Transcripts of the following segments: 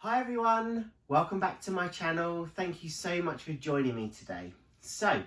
Hi everyone, welcome back to my channel. Thank you so much for joining me today. So,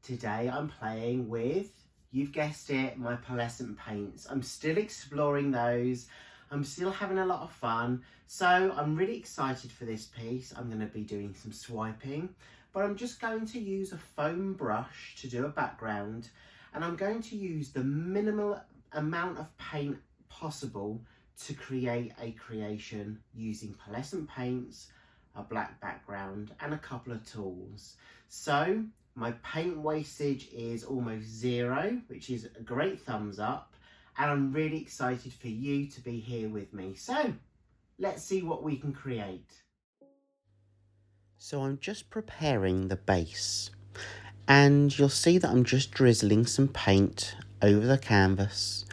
today I'm playing with, you've guessed it, my pearlescent paints. I'm still exploring those. I'm still having a lot of fun. So I'm really excited for this piece. I'm going to be doing some swiping, but I'm just going to use a foam brush to do a background, and I'm going to use the minimal amount of paint possible to create a creation using pearlescent paints, a black background and a couple of tools. So my paint wastage is almost zero, which is a great thumbs up, and I'm really excited for you to be here with me. So let's see what we can create. So I'm just preparing the base, and you'll see that I'm just drizzling some paint over the canvas,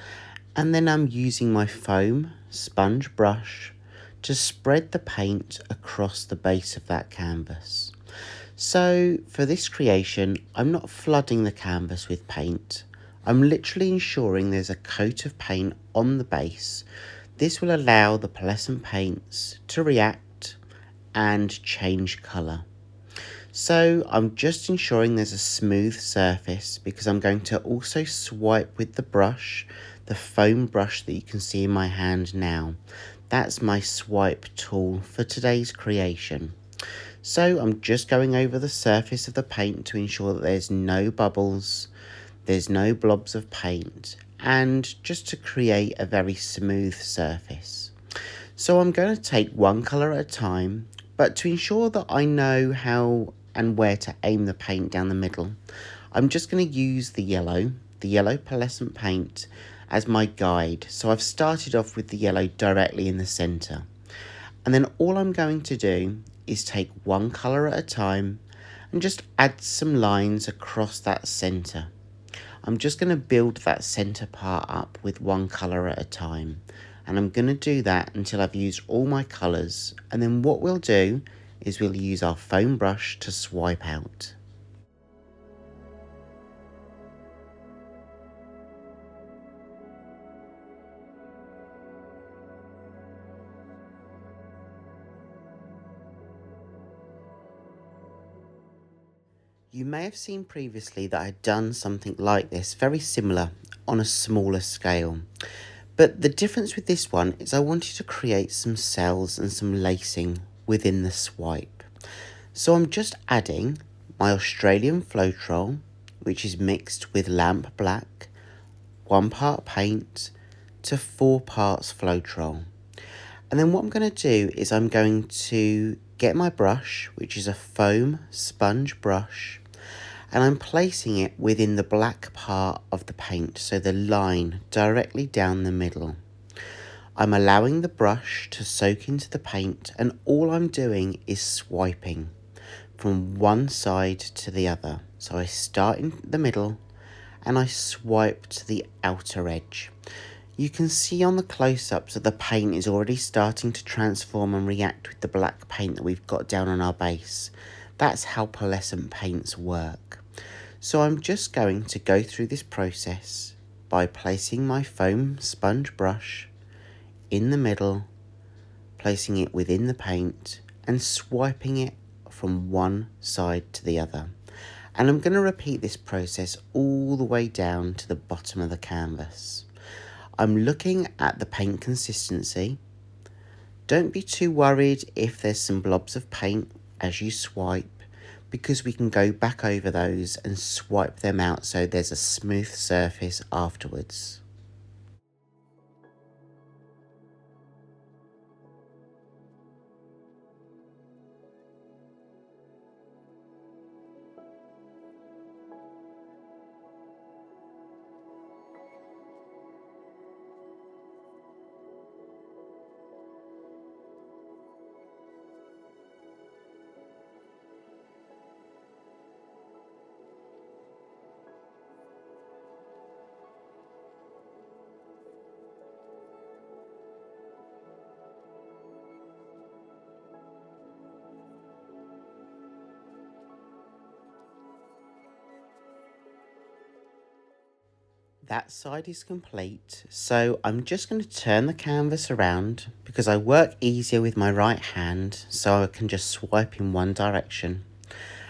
and then I'm using my foam sponge brush to spread the paint across the base of that canvas. So for this creation, I'm not flooding the canvas with paint. I'm literally ensuring there's a coat of paint on the base. This will allow the pearlescent paints to react and change colour. So I'm just ensuring there's a smooth surface because I'm going to also swipe with the brush, the foam brush that you can see in my hand now. That's my swipe tool for today's creation. So I'm just going over the surface of the paint to ensure that there's no bubbles, there's no blobs of paint, and just to create a very smooth surface. So I'm going to take one colour at a time, but to ensure that I know how and where to aim the paint down the middle, I'm just going to use the yellow pearlescent paint as my guide. So I've started off with the yellow directly in the centre. And then all I'm going to do is take one colour at a time and just add some lines across that centre. I'm just going to build that centre part up with one colour at a time. And I'm going to do that until I've used all my colours. And then what we'll do is we'll use our foam brush to swipe out. You may have seen previously that I'd done something like this, very similar, on a smaller scale. But the difference with this one is I wanted to create some cells and some lacing within the swipe. So I'm just adding my Australian Floetrol, which is mixed with lamp black, 1 part paint to 4 parts Floetrol. And then what I'm going to do is I'm going to get my brush, which is a foam sponge brush, and I'm placing it within the black part of the paint, so the line directly down the middle. I'm allowing the brush to soak into the paint, and all I'm doing is swiping from one side to the other. So I start in the middle and I swipe to the outer edge. You can see on the close-ups that the paint is already starting to transform and react with the black paint that we've got down on our base. That's how pearlescent paints work. So I'm just going to go through this process by placing my foam sponge brush in the middle, placing it within the paint and swiping it from one side to the other. And I'm going to repeat this process all the way down to the bottom of the canvas. I'm looking at the paint consistency. Don't be too worried if there's some blobs of paint as you swipe, because we can go back over those and swipe them out so there's a smooth surface afterwards. That side is complete, so I'm just going to turn the canvas around because I work easier with my right hand, so I can just swipe in one direction.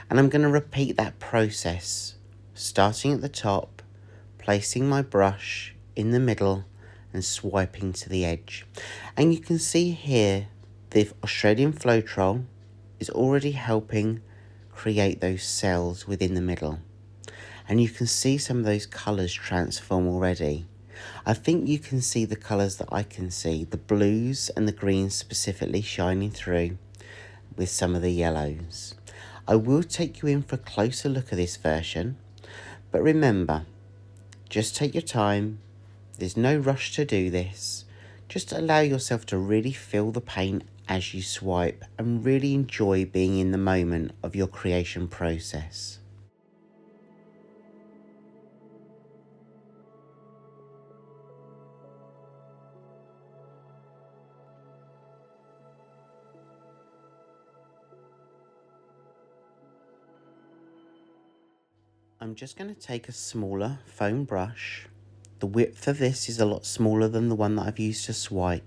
And I'm going to repeat that process, starting at the top, placing my brush in the middle and swiping to the edge. And you can see here the Australian Floetrol is already helping create those cells within the middle. And you can see some of those colours transform already. I think you can see the colours that I can see, the blues and the greens specifically shining through with some of the yellows. I will take you in for a closer look at this version, but remember, just take your time. There's no rush to do this. Just allow yourself to really feel the paint as you swipe and really enjoy being in the moment of your creation process. I'm just going to take a smaller foam brush. The width of this is a lot smaller than the one that I've used to swipe.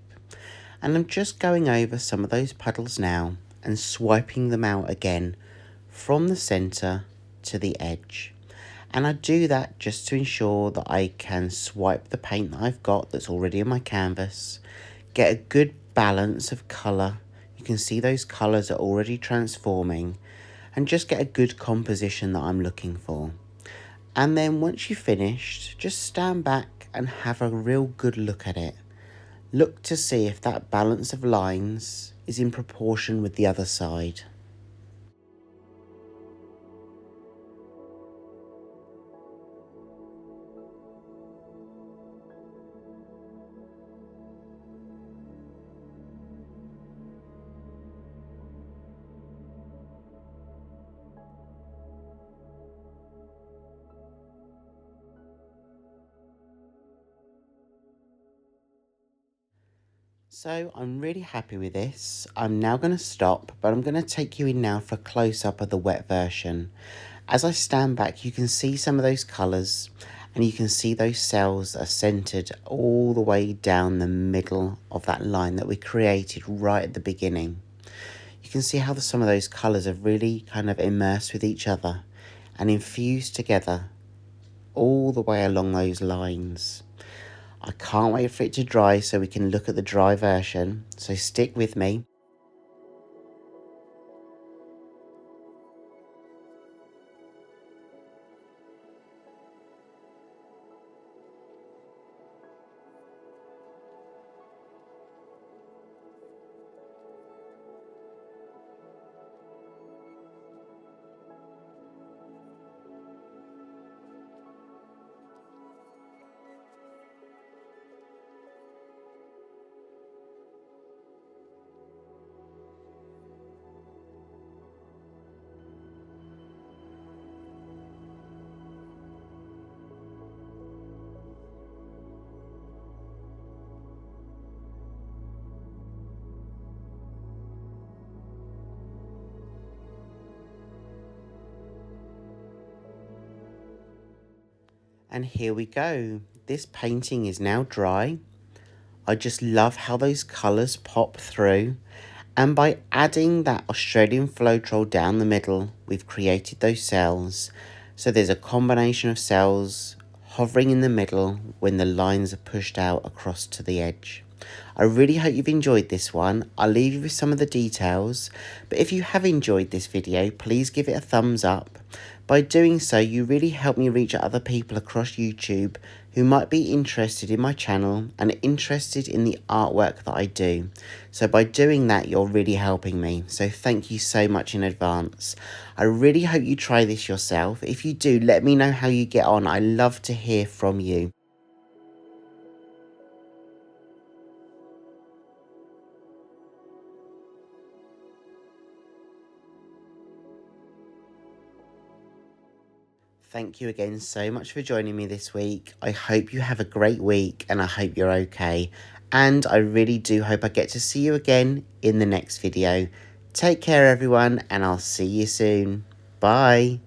And I'm just going over some of those puddles now and swiping them out again from the centre to the edge. And I do that just to ensure that I can swipe the paint that I've got that's already on my canvas, get a good balance of colour. You can see those colours are already transforming, and just get a good composition that I'm looking for. And then once you've finished, just stand back and have a real good look at it. Look to see if that balance of lines is in proportion with the other side. So I'm really happy with this. I'm now going to stop, but I'm going to take you in now for a close-up of the wet version. As I stand back, you can see some of those colours, and you can see those cells that are centred all the way down the middle of that line that we created right at the beginning. You can see how some of those colours have really kind of immersed with each other and infused together all the way along those lines. I can't wait for it to dry so we can look at the dry version, so stick with me. And here we go. This painting is now dry. I just love how those colours pop through. And by adding that Australian Floetrol down the middle, we've created those cells. So there's a combination of cells hovering in the middle when the lines are pushed out across to the edge. I really hope you've enjoyed this one. I'll leave you with some of the details. But if you have enjoyed this video, please give it a thumbs up. By doing so, you really help me reach other people across YouTube who might be interested in my channel and interested in the artwork that I do. So by doing that, you're really helping me. So thank you so much in advance. I really hope you try this yourself. If you do, let me know how you get on. I love to hear from you. Thank you again so much for joining me this week. I hope you have a great week and I hope you're okay. And I really do hope I get to see you again in the next video. Take care everyone and I'll see you soon. Bye.